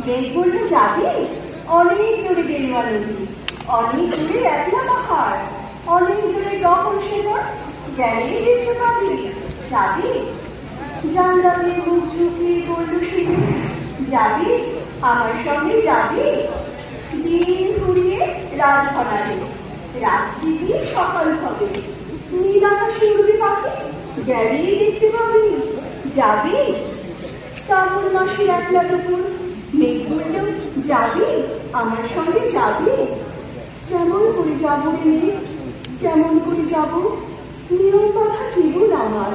মেঘ বলল যাবি? অনেক দূরে গেরুয়া নদী, অনেক দূরে একলা পাহাড়, অনেক দূরে গহন সেবন, গেলেই দেখতে পাবি। যাবি? জানলা দিয়ে মুখ ঝুঁকিয়ে বলল শিমুল, যাবি? আমার সঙ্গে যাবি? দিন ফুরিয়ে রাত ঘনাবে, রাত্রি দিয়ে সকাল হবে, নীল আকাশে উড়বে পাখি, গেলেই দেখতে পাবি। যাবি? শ্রাবণ মাসের একলা দুপুর, মেঘ বলল যাবি? আমার সঙ্গে যাবি? কেমন করে যাবো মেঘ, কেমন করে যাব? নিয়ম বাঁধা জীবন আমার,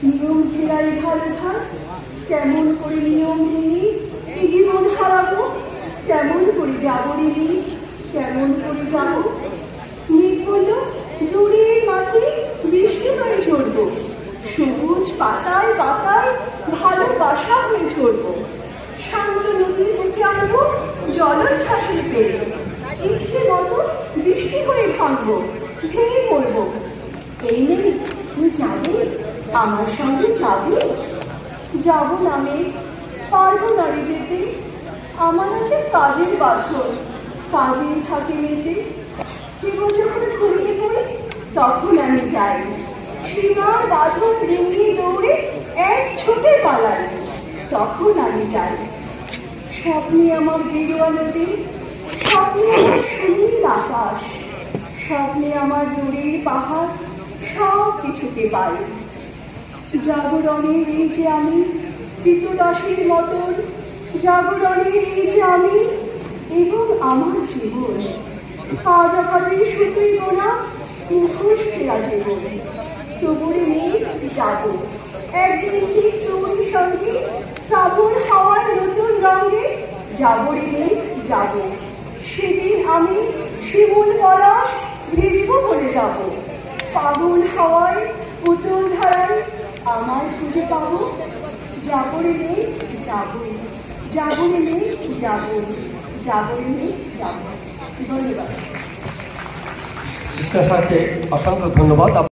নিয়ম ঘেরাই ভালো ধার, কেমন করে নিয়ম ভেঙে এই জীবন হারাবো? কেমন করে যাবো রে মেঘ, কেমন করে যাবো? মেঘ বলল দূরের মাঠে বৃষ্টি হয়ে ঝরবো, সবুজ পাতায় পাতায় ভালোবাসা হয়ে ঝরবো, শান্ত নদীর বুকে আনবো জলোচ্ছ্বাসের পেরে, ইচ্ছে মতো বৃষ্টি হয়ে ভাঙবো, ভেঙে পড়বো। এই মেয়ে তুই যাবি? আমার সঙ্গে যাবি? যাবো না মেয়ে, পারবো না রে যেতে, আমার আছে কাজের বাঁধন, কাজেই থাকে মেতে। কেবল যখন ঘুমিয়ে পড়ি তখন আমি যাই, সীমার বাঁধন ডিঙিয়ে দৌড়ে এক ছোটে পালাই, তখন আমি যাই। স্বপ্নে আমার গেরুয়া নদী, স্বপ্নে আমার সুনীল আকাশ, স্বপ্নে আমার দূরের পাহাড়, সব কিছুকে পাই। জাগরণের এই যে আমি কীটদাসীর মতন, জাগরণের এই যে আমি এবং আমার জীবন, আজ আমাদের সুতোই গোনা মুখোশ ফেরা জীবন। তবুরে মেঘ যাব একদিন ঠিক তোর সঙ্গে, শ্রাবণ হাওয়ার নতুন রঙে যাবরে মেঘ যাব। সেদিন আমি শিমুল পলাশ ভিজবো বলে যাব, পাগল হাওয়ায় উতল ধারায় আমায় খুঁজে পাবো। যাবরে মেঘ যাব, যাবরে মেঘ যাব, যাবরে মেঘ যাব। ধন্যবাদ। অসংখ্য ধন্যবাদ।